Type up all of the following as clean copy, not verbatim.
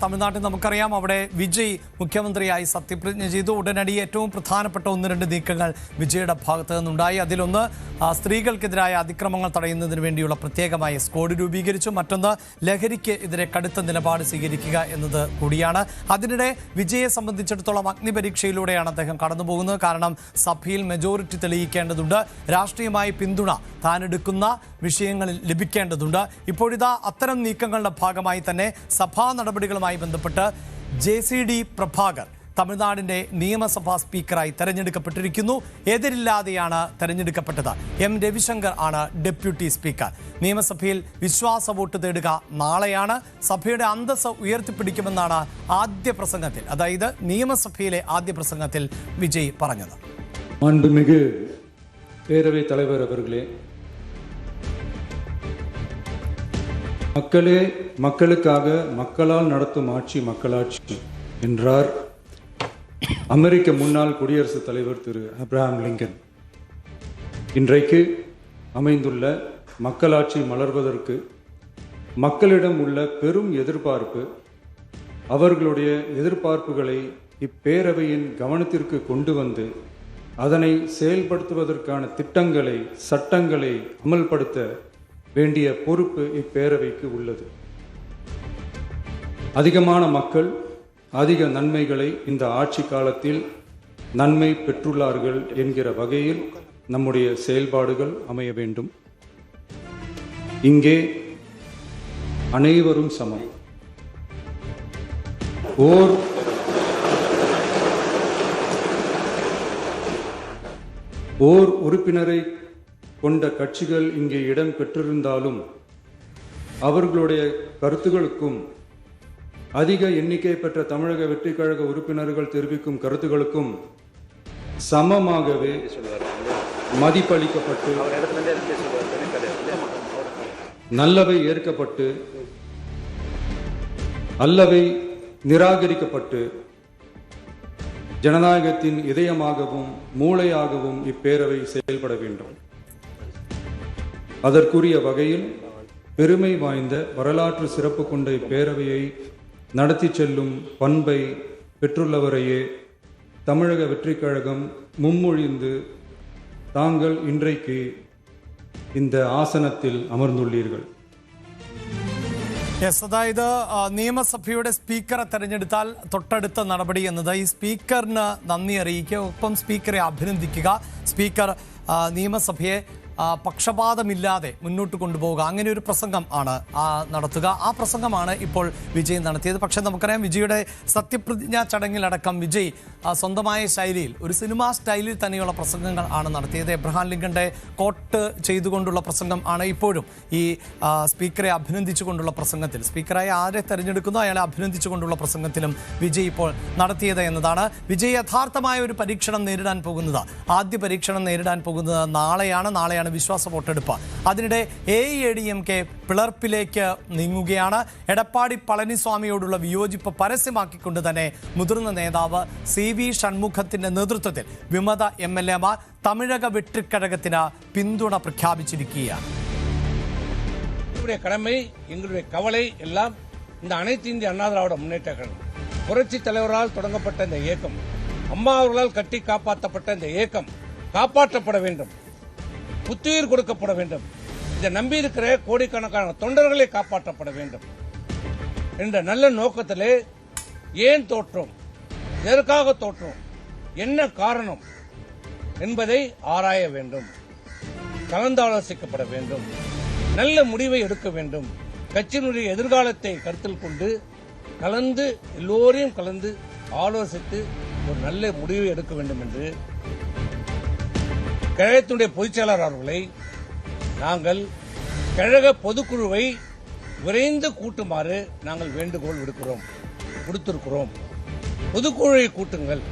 തമിഴ്നാട്ടിൽ നമുക്കറിയാം അവിടെ വിജയ് മുഖ്യമന്ത്രിയായി സത്യപ്രതിജ്ഞ ചെയ്തു. ഉടനടി ഏറ്റവും പ്രധാനപ്പെട്ട 1-2 നീക്കങ്ങൾ വിജയുടെ ഭാഗത്തു നിന്നുണ്ടായി. അതിലൊന്ന് സ്ത്രീകൾക്കെതിരായ അതിക്രമങ്ങൾ തടയുന്നതിന് വേണ്ടിയുള്ള പ്രത്യേകമായ സ്ക്വാഡ് രൂപീകരിച്ചു. മറ്റൊന്ന് ലഹരിക്ക് എതിരെ കടുത്ത നിലപാട് സ്വീകരിക്കുക എന്നത് കൂടിയാണ്. അതിനിടെ വിജയെ സംബന്ധിച്ചിടത്തോളം അഗ്നിപരീക്ഷയിലൂടെയാണ് അദ്ദേഹം കടന്നുപോകുന്നത്. കാരണം സഭയിൽ മെജോറിറ്റി തെളിയിക്കേണ്ടതുണ്ട്, രാഷ്ട്രീയമായി പിന്തുണ താനെടുക്കുന്ന വിഷയങ്ങളിൽ ലഭിക്കേണ്ടതുണ്ട്. ഇപ്പോഴിതാ അത്തരം നീക്കങ്ങളുടെ ഭാഗമായി തന്നെ സഭാ നടപടികളുമായി ബന്ധപ്പെട്ട് JCD പ്രഭാകർ തമിഴ്നാടിന്റെ നിയമസഭാ സ്പീക്കറായി തെരഞ്ഞെടുക്കപ്പെട്ടിരിക്കുന്നു. എതിരില്ലാതെയാണ് തെരഞ്ഞെടുക്കപ്പെട്ടത്. M രവിശങ്കർ ആണ് ഡെപ്യൂട്ടി സ്പീക്കർ. നിയമസഭയിൽ വിശ്വാസ വോട്ട് തേടുക നാളെയാണ്. സഭയുടെ അന്തസ്സ് ഉയർത്തിപ്പിടിക്കുമെന്നാണ് ആദ്യ പ്രസംഗത്തിൽ, അതായത് നിയമസഭയിലെ ആദ്യ പ്രസംഗത്തിൽ വിജയ് പറഞ്ഞത്. மாண்புமிகு பேரவைத் தலைவர் அவர்களே, மக்களே மக்களுக்காக மக்களால் நடத்தும் ஆட்சி மக்களாட்சி என்றார் அமெரிக்க முன்னாள் குடியரசுத் தலைவர் திரு ஆப்ரஹாம் லிங்கன். இன்றைக்கு அமைந்துள்ள மக்களாட்சி மலர்வதற்கு மக்களிடம் உள்ள பெரும் எதிர்பார்ப்பு, அவர்களுடைய எதிர்பார்ப்புகளை இப்பேரவையின் கவனத்திற்கு கொண்டு வந்து அதனை செயல்படுத்துவதற்கான திட்டங்களை, சட்டங்களை அமல்படுத்த வேண்டிய பொறுப்பு இப்பேரவைக்கு உள்ளது. அதிகமான மக்கள் அதிக நன்மைகளை இந்த ஆட்சி காலத்தில் நன்மை பெற்றுள்ளார்கள் என்கிற வகையில் நம்முடைய செயல்பாடுகள் அமைய வேண்டும். இங்கே அனைவரும் சமம். ஓர் உறுப்பினரை கொண்ட கட்சிகள் இங்கே இடம் பெற்றிருந்தாலும் அவர்களுடைய கருத்துகளுக்கும் அதிக எண்ணிக்கை பெற்ற தமிழக வெற்றி கழக உறுப்பினர்கள் தெரிவிக்கும் கருத்துகளுக்கும் சமமாகவே மதிப்பளிக்கப்பட்டு நல்லவை ஏற்கப்பட்டு அல்லவை நிராகரிக்கப்பட்டு ஜனநாயகத்தின் இதயமாகவும் மூளையாகவும் இப்பேரவை செயல்பட வேண்டும். அதற்குரிய வகையில் பெருமை வாய்ந்த வரலாற்று சிறப்பு கொண்ட இப்பேரவையை நடத்தி செல்லும் பண்பை பெற்றுள்ளவரையே தமிழக வெற்றி கழகம் முன்மொழிந்து தாங்கள் இன்றைக்கு இந்த ஆசனத்தில் அமர்ந்துள்ளீர்கள். അതായത് നിയമസഭയുടെ സ്പീക്കറെ തെരഞ്ഞെടുത്താൽ തൊട്ടടുത്ത നടപടി എന്നത് ഈ സ്പീക്കറിന് നന്ദി അറിയിക്കുക, ഒപ്പം സ്പീക്കറെ അഭിനന്ദിക്കുക, സ്പീക്കർ നിയമസഭയെ പക്ഷപാതമില്ലാതെ മുന്നോട്ട് കൊണ്ടുപോവുക, അങ്ങനെ ഒരു പ്രസംഗം ആണ് നടത്തുക. ആ പ്രസംഗമാണ് ഇപ്പോൾ വിജയ് നടത്തിയത്. പക്ഷേ നമുക്കറിയാം വിജയുടെ സത്യപ്രതിജ്ഞാ ചടങ്ങിലടക്കം വിജയ് സ്വന്തമായ ശൈലിയിൽ, ഒരു സിനിമാ സ്റ്റൈലിൽ തന്നെയുള്ള പ്രസംഗങ്ങൾ ആണ് നടത്തിയത്. എബ്രഹാം ലിങ്കന്റെ കോട്ട് ചെയ്തുകൊണ്ടുള്ള പ്രസംഗം ആണ് ഇപ്പോഴും ഈ സ്പീക്കറെ അഭിനന്ദിച്ചുകൊണ്ടുള്ള പ്രസംഗത്തിൽ, സ്പീക്കറായി ആരെ തെരഞ്ഞെടുക്കുന്നോ അയാളെ അഭിനന്ദിച്ചുകൊണ്ടുള്ള പ്രസംഗത്തിലും വിജയ് ഇപ്പോൾ നടത്തിയത് എന്നതാണ്. വിജയ് യഥാർത്ഥമായ ഒരു പരീക്ഷണം നേരിടാൻ പോകുന്നത്, ആദ്യ പരീക്ഷണം നേരിടാൻ പോകുന്നത് നാളെയാണ് വിശ്വാസ വോട്ടെടുപ്പ്. അതിനിടെ AIADMK പിളർപ്പിലേക്ക് നീങ്ങുകയാണ്. എടപ്പാടി പളനിസ്വാമിയോടുള്ള വിയോജിപ്പ് പരസ്യമാക്കിക്കൊണ്ട് തന്നെ മുതിർന്ന നേതാവ് CV ഷൺമുഖത്തിന്റെ നേതൃത്വത്തിൽ വിമത MLA-മാർ തമിഴക വെற்றிക്കഴகത്തിന് പിന്തുണ പ്രഖ്യാപിച്ചിരിക്കുകയാണ്. கடமை, எங்களுடைய கவலை எல்லாம் இந்த அனைத்து இந்திய அண்ணா திராவிட முன்னேற்ற கழகம் புரட்சி தலைவரால் தொடங்கப்பட்ட இந்த இயக்கம், அம்மா அவர்களால் கட்டி காப்பாற்றப்பட்ட இந்த இயக்கம் காப்பாற்றப்பட வேண்டும், புத்துயிர் கொடுக்கப்பட வேண்டும், இதை நம்பி இருக்கிற கோடிக்கணக்கான தொண்டர்களை காப்பாற்றப்பட வேண்டும் என்ற நல்ல நோக்கத்திலே ஏன் தோற்றோம், எதற்காக தோற்றோம், என்ன காரணம் என்பதை ஆராய வேண்டும், கலந்தாலோசிக்கப்பட வேண்டும், நல்ல முடிவை எடுக்க வேண்டும். கட்சியினுடைய எதிர்காலத்தை கருத்தில் கொண்டு எல்லோரையும் கலந்து ஆலோசித்து ஒரு நல்ல முடிவை எடுக்க வேண்டும் என்று கழகத்தினுடைய பொதுச் செயலாளர் அவர்களை நாங்கள் கழக பொதுக்குழுவை விரைந்து கூட்டுமாறு நாங்கள் வேண்டுகோள் விடுத்திருக்கிறோம். பொதுக்குழுவை கூட்டுங்கள்,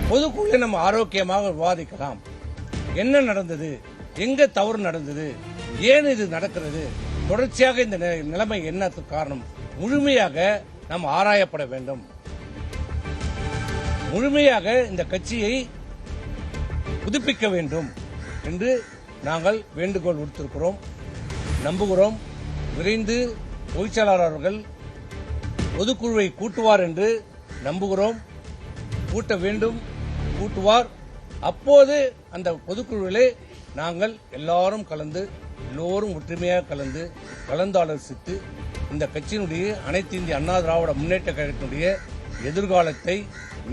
பொதுக்குழுவை நம்ம ஆரோக்கியமாக விவாதிக்கலாம். என்ன நடந்தது, எங்க தவறு நடந்தது, ஏன் இது நடக்கிறது, தொடர்ச்சியாக இந்த நிலைமை என்னத்துக்கு காரணம், முழுமையாக நாம் ஆராயப்பட வேண்டும். முழுமையாக இந்த கட்சியை புதுப்பிக்க வேண்டும் என்று நாங்கள் வேண்டுகோள் விடுத்திருக்கிறோம். நம்புகிறோம் விரைந்து பொதுச் செயலாளர் அவர்கள் பொதுக்குழுவை கூட்டுவார் என்று நம்புகிறோம். கூட்ட வேண்டும், கூட்டுவார். அப்போது அந்த பொதுக்குழுவிலே நாங்கள் எல்லாரும் கலந்து, எல்லோரும் ஒற்றுமையாக கலந்தாலோசித்து இந்த கட்சியினுடைய அனைத்து இந்திய அண்ணா திராவிட முன்னேற்ற கழகத்தினுடைய எதிர்காலத்தை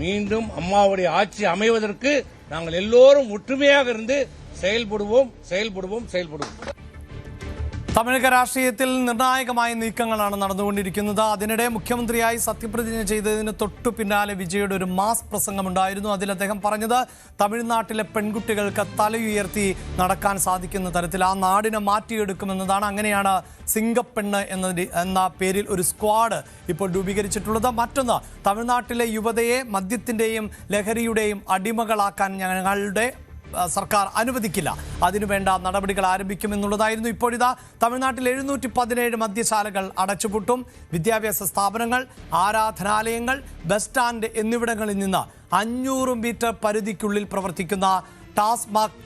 மீண்டும் அம்மாவுடைய ஆட்சி அமைவதற்கு நாங்கள் எல்லோரும் ஒற்றுமையாக இருந்து செயல்படுவோம். തമിഴക രാഷ്ട്രീയത്തിൽ നിർണായകമായ നീക്കങ്ങളാണ് നടന്നുകൊണ്ടിരിക്കുന്നത്. അതിനിടെ മുഖ്യമന്ത്രിയായി സത്യപ്രതിജ്ഞ ചെയ്തതിന് തൊട്ടു പിന്നാലെ വിജയുടെ ഒരു മാസ് പ്രസംഗമുണ്ടായിരുന്നു. അതിൽ അദ്ദേഹം പറഞ്ഞത് തമിഴ്നാട്ടിലെ പെൺകുട്ടികൾക്ക് തലയുയർത്തി നടക്കാൻ സാധിക്കുന്ന തരത്തിൽ ആ നാടിനെ മാറ്റിയെടുക്കുമെന്നതാണ്. അങ്ങനെയാണ് സിംഗപ്പെണ്ണ് എന്ന പേരിൽ ഒരു സ്ക്വാഡ് ഇപ്പോൾ രൂപീകരിച്ചിട്ടുള്ളത്. മറ്റൊന്ന്, തമിഴ്നാട്ടിലെ യുവതയെ മദ്യത്തിന്റെയും ലഹരിയുടെയും അടിമകളാക്കാൻ ഞങ്ങളുടെ സർക്കാർ അനുവദിക്കില്ല, അതിനുവേണ്ട നടപടികൾ ആരംഭിക്കുമെന്നുള്ളതായിരുന്നു. ഇപ്പോഴിതാ തമിഴ്നാട്ടിൽ 717 മദ്യശാലകൾ അടച്ചുപൂട്ടും. വിദ്യാഭ്യാസ സ്ഥാപനങ്ങൾ, ആരാധനാലയങ്ങൾ, ബസ് സ്റ്റാൻഡ് എന്നിവിടങ്ങളിൽ നിന്ന് 500 മീറ്റർ പരിധിക്കുള്ളിൽ പ്രവർത്തിക്കുന്ന ടാസ്മാക്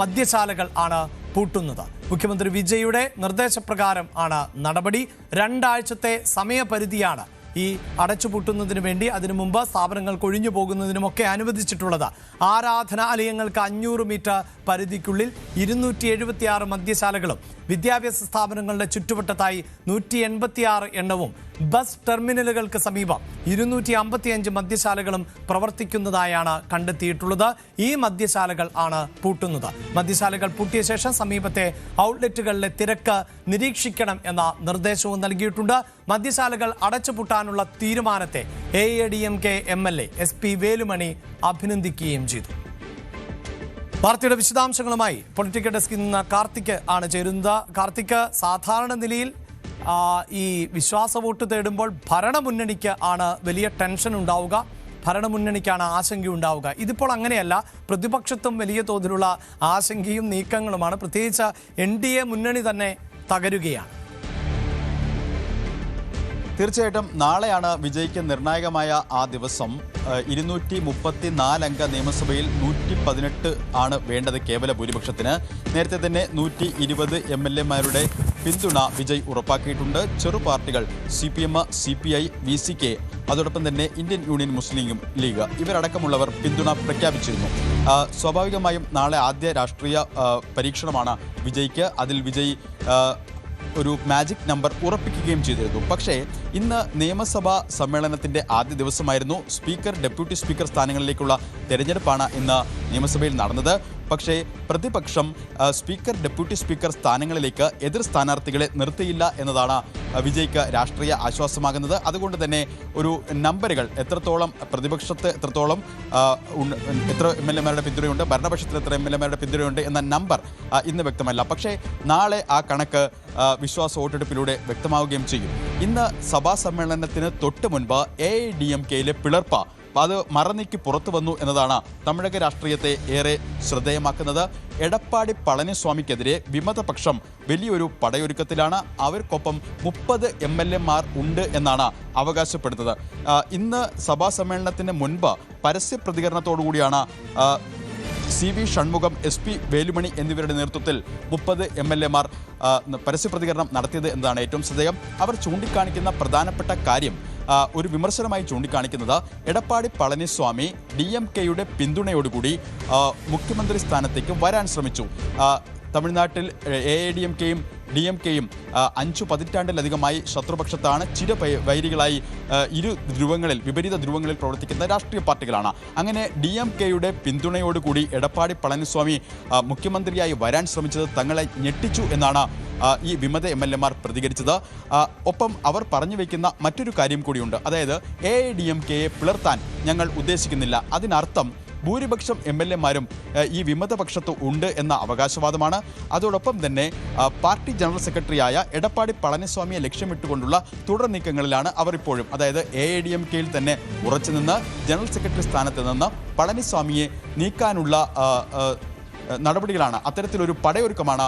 മദ്യശാലകൾ ആണ് പൂട്ടുന്നത്. മുഖ്യമന്ത്രി വിജയുടെ നിർദ്ദേശപ്രകാരം ആണ് നടപടി. 2 ആഴ്ചത്തെ സമയപരിധിയാണ് ഈ അടച്ചുപൂട്ടുന്നതിന് വേണ്ടി, അതിനു മുമ്പ് സ്ഥാപനങ്ങൾക്ക് ഒഴിഞ്ഞു പോകുന്നതിനുമൊക്കെ അനുവദിച്ചിട്ടുള്ളത്. ആരാധനാലയങ്ങൾക്ക് 500 മീറ്റർ പരിധിക്കുള്ളിൽ 276 മദ്യശാലകളും വിദ്യാഭ്യാസ സ്ഥാപനങ്ങളുടെ ചുറ്റുവട്ടത്തായി 186 എണ്ണവും ബസ് ടെർമിനലുകൾക്ക് സമീപം 255 മദ്യശാലകളും പ്രവർത്തിക്കുന്നതായാണ് കണ്ടെത്തിയിട്ടുള്ളത്. ഈ മദ്യശാലകൾ ആണ് പൂട്ടുന്നത്. മദ്യശാലകൾ പൂട്ടിയ ശേഷം സമീപത്തെ ഔട്ട്ലെറ്റുകളിലെ തിരക്ക് നിരീക്ഷിക്കണം എന്ന നിർദ്ദേശവും നൽകിയിട്ടുണ്ട്. മദ്യശാലകൾ അടച്ചുപൂട്ടാനുള്ള തീരുമാനത്തെ AADMK MLA SP വേലുമണി അഭിനന്ദിക്കുകയും ചെയ്തു. വാർത്തയുടെ വിശദാംശങ്ങളുമായി പൊളിറ്റിക്കൽ ഡെസ്കിൽ നിന്ന് കാർത്തിക് ആണ് ചേരുന്നത്. കാർത്തിക്, സാധാരണ നിലയിൽ ഈ വിശ്വാസ വോട്ട് തേടുമ്പോൾ ഭരണമുന്നണിക്ക് ആണ് വലിയ ടെൻഷൻ ഉണ്ടാവുക, ഭരണമുന്നണിക്കാണ് ആശങ്കയുണ്ടാവുക. ഇതിപ്പോൾ അങ്ങനെയല്ല. പ്രതിപക്ഷത്തും വലിയ തോതിലുള്ള ആശങ്കയും നീക്കങ്ങളുമാണ്. പ്രത്യേകിച്ച് NDA മുന്നണി തന്നെ തകരുകയാണ്. തീർച്ചയായിട്ടും നാളെയാണ് വിജയ്ക്ക് നിർണായകമായ ആ ദിവസം. 234 അംഗ നിയമസഭയിൽ 118 ആണ് വേണ്ടത് കേവല ഭൂരിപക്ഷത്തിന്. നേരത്തെ തന്നെ 120 MLA-മാരുടെ പിന്തുണ വിജയ് ഉറപ്പാക്കിയിട്ടുണ്ട്. ചെറു പാർട്ടികൾ CPM, CPI, VCK, അതോടൊപ്പം തന്നെ ഇന്ത്യൻ യൂണിയൻ മുസ്ലിം ലീഗ് ഇവരടക്കമുള്ളവർ പിന്തുണ പ്രഖ്യാപിച്ചിരുന്നു. സ്വാഭാവികമായും നാളെ ആദ്യ രാഷ്ട്രീയ പരീക്ഷണമാണ് വിജയ്ക്ക്. അതിൽ വിജയ് ഒരു മാജിക് നമ്പർ ഉറപ്പിക്കുകയും ചെയ്തിരുന്നു. പക്ഷേ ഇന്ന് നിയമസഭാ സമ്മേളനത്തിൻ്റെ ആദ്യ ദിവസമായിരുന്നു. സ്പീക്കർ, ഡെപ്യൂട്ടി സ്പീക്കർ സ്ഥാനങ്ങളിലേക്കുള്ള തെരഞ്ഞെടുപ്പാണ് ഇന്ന് നിയമസഭയിൽ നടന്നത്. പക്ഷേ പ്രതിപക്ഷം സ്പീക്കർ, ഡെപ്യൂട്ടി സ്പീക്കർ സ്ഥാനങ്ങളിലേക്ക് എതിർ സ്ഥാനാർത്ഥികളെ നിർത്തിയില്ല എന്നതാണ് വിജയ്ക്ക് രാഷ്ട്രീയ ആശ്വാസമാകുന്നത്. അതുകൊണ്ട് തന്നെ ഒരു നമ്പറുകൾ എത്രത്തോളം പ്രതിപക്ഷത്ത് എത്രത്തോളം എത്ര MLA-മാരുടെ പിന്തുണയുണ്ട്, ഭരണപക്ഷത്തിൽ എത്ര MLA-മാരുടെ പിന്തുണയുണ്ട് എന്ന നമ്പർ ഇന്ന് വ്യക്തമല്ല. പക്ഷേ നാളെ ആ കണക്ക് വിശ്വാസ വോട്ടെടുപ്പിലൂടെ വ്യക്തമാവുകയും ചെയ്യും. ഇന്ന് സഭാ സമ്മേളനത്തിന് തൊട്ട് മുൻപ് AADMK-യിലെ പിളർപ്പ് അത് മറനീക്കി പുറത്തു വന്നു എന്നതാണ് തമിഴക രാഷ്ട്രീയത്തെ ഏറെ ശ്രദ്ധേയമാക്കുന്നത്. എടപ്പാടി പളനിസ്വാമിക്കെതിരെ വിമതപക്ഷം വലിയൊരു പടയൊരുക്കത്തിലാണ്. അവർക്കൊപ്പം 30 MLA-മാർ ഉണ്ട് എന്നാണ് അവകാശപ്പെടുന്നത്. ഇന്ന് സഭാ സമ്മേളനത്തിന് മുൻപ് പരസ്യ പ്രതികരണത്തോടുകൂടിയാണ് CV ഷൺമുഖം, SP വേലുമണി എന്നിവരുടെ നേതൃത്വത്തിൽ 30 MLA-മാർ പരസ്യപ്രതികരണം നടത്തിയത് എന്നതാണ് ഏറ്റവും ശ്രദ്ധേയം. അവർ ചൂണ്ടിക്കാണിക്കുന്ന പ്രധാനപ്പെട്ട കാര്യം, ഒരു വിമർശനമായി ചൂണ്ടിക്കാണിക്കുന്നത് എടപ്പാടി പളനിസ്വാമി DMK-യുടെ പിന്തുണയോടുകൂടി മുഖ്യമന്ത്രി സ്ഥാനത്തേക്ക് വരാൻ ശ്രമിച്ചു. തമിഴ്നാട്ടിൽ AADMK-യും DMK-യും 5 പതിറ്റാണ്ടിലധികമായി ശത്രുപക്ഷത്താണ്. ചിരവൈരികളായി വിപരീത ധ്രുവങ്ങളിൽ പ്രവർത്തിക്കുന്ന രാഷ്ട്രീയ പാർട്ടികളാണ്. അങ്ങനെ DMK-യുടെ പിന്തുണയോടുകൂടി എടപ്പാടി പളനിസ്വാമി മുഖ്യമന്ത്രിയായി വരാൻ ശ്രമിച്ചത് തങ്ങളെ ഞെട്ടിച്ചു എന്നാണ് ഈ വിമത MLA-മാർ പ്രതികരിച്ചത്. ഒപ്പം അവർ പറഞ്ഞു വയ്ക്കുന്ന മറ്റൊരു കാര്യം കൂടിയുണ്ട്. അതായത് AADMK-യെ പിളർത്താൻ ഞങ്ങൾ ഉദ്ദേശിക്കുന്നില്ല. അതിനർത്ഥം ഭൂരിപക്ഷം MLA-മാരും ഈ വിമതപക്ഷത്ത് ഉണ്ട് എന്ന അവകാശവാദമാണ്. അതോടൊപ്പം തന്നെ പാർട്ടി ജനറൽ സെക്രട്ടറിയായ എടപ്പാടി പളനിസ്വാമിയെ ലക്ഷ്യമിട്ടുകൊണ്ടുള്ള തുടർ നീക്കങ്ങളിലാണ് അവർ ഇപ്പോഴും. അതായത് AADMK-യിൽ തന്നെ ഉറച്ചുനിന്ന് ജനറൽ സെക്രട്ടറി സ്ഥാനത്ത് നിന്ന് പളനിസ്വാമിയെ നീക്കാനുള്ള നടപടികളാണ്. അത്തരത്തിലൊരു പടയൊരുക്കമാണ്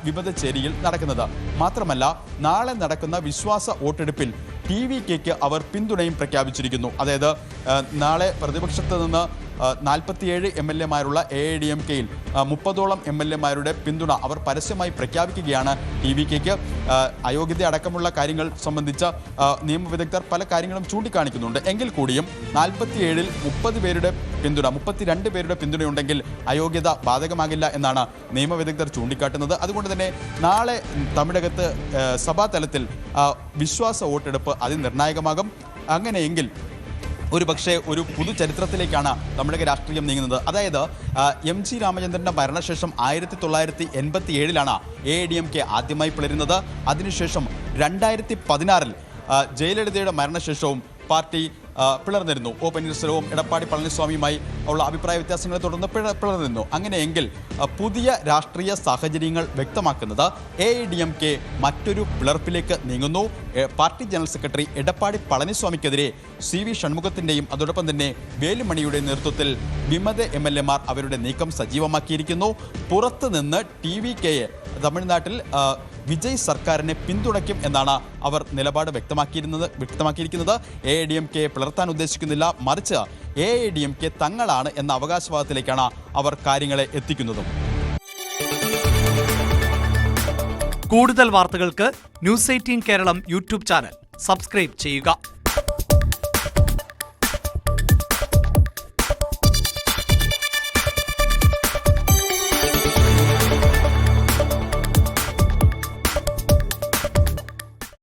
വിമതചേരിയിൽ നടക്കുന്നത്. മാത്രമല്ല നാളെ നടക്കുന്ന വിശ്വാസ വോട്ടെടുപ്പിൽ TVK-ക്ക് അവർ പിന്തുണയും പ്രഖ്യാപിച്ചിരിക്കുന്നു. അതായത് നാളെ പ്രതിപക്ഷത്ത് നിന്ന് 47 MLA-മാരുള്ള AIADMKയിൽ 30ഓളം MLA-മാരുടെ പിന്തുണ അവർ പരസ്യമായി പ്രഖ്യാപിക്കുകയാണ് TVKയ്ക്ക്. അയോഗ്യത അടക്കമുള്ള കാര്യങ്ങൾ സംബന്ധിച്ച നിയമവിദഗ്ധർ പല കാര്യങ്ങളും ചൂണ്ടിക്കാണിക്കുന്നുണ്ട്. എങ്കിൽ കൂടിയും 47-ൽ 30 പേരുടെ പിന്തുണ 32 പേരുടെ പിന്തുണയുണ്ടെങ്കിൽ അയോഗ്യത ബാധകമാകില്ല എന്നാണ് നിയമവിദഗ്ധർ ചൂണ്ടിക്കാട്ടുന്നത്. അതുകൊണ്ട് തന്നെ നാളെ തമിഴകത്ത് സഭാ തലത്തിൽ വിശ്വാസ വോട്ടെടുപ്പ് അതിനിർണായകമാകും. അങ്ങനെയെങ്കിൽ ഒരുപക്ഷെ ഒരു പുതുചരിത്രത്തിലേക്കാണ് തമിഴക രാഷ്ട്രീയം നീങ്ങുന്നത്. അതായത് MG രാമചന്ദ്രൻ്റെ മരണശേഷം 1987-ലാണ് AIADMK ആദ്യമായി പിളരുന്നത്. അതിനുശേഷം 2016-ൽ ജയലളിതയുടെ മരണശേഷവും പാർട്ടി പിളർന്നിരുന്നു. O. പന്നീർസെൽവവും എടപ്പാടി പളനിസ്വാമിയുമായി ഉള്ള അഭിപ്രായ വ്യത്യാസങ്ങളെ തുടർന്ന് പിളർന്നിരുന്നു. അങ്ങനെയെങ്കിൽ പുതിയ രാഷ്ട്രീയ സാഹചര്യങ്ങൾ വ്യക്തമാക്കുന്നത് AIADMK മറ്റൊരു പിളർപ്പിലേക്ക് നീങ്ങുന്നു. പാർട്ടി ജനറൽ സെക്രട്ടറി എടപ്പാടി പളനിസ്വാമിക്കെതിരെ CV ഷൺമുഖത്തിൻ്റെയും അതോടൊപ്പം തന്നെ വേലുമണിയുടെ നേതൃത്വത്തിൽ വിമത MLA-മാർ അവരുടെ നീക്കം സജീവമാക്കിയിരിക്കുന്നു. പുറത്തുനിന്ന് TVKയെ തമിഴ്നാട്ടിൽ വിജയ് സർക്കാരിനെ പിന്തുണയ്ക്കും എന്നാണ് അവർ നിലപാട് വ്യക്തമാക്കിയിരിക്കുന്നത്. AIADMK പിളർത്താൻ ഉദ്ദേശിക്കുന്നില്ല, മറിച്ച് AIADMK തങ്ങളാണ് എന്ന അവകാശവാദത്തിലേക്കാണ് അവർ കാര്യങ്ങളെ എത്തിക്കുന്നതും. കൂടുതൽ വാർത്തകൾക്ക് News 18 Keralam YouTube channel subscribe ചെയ്യുക.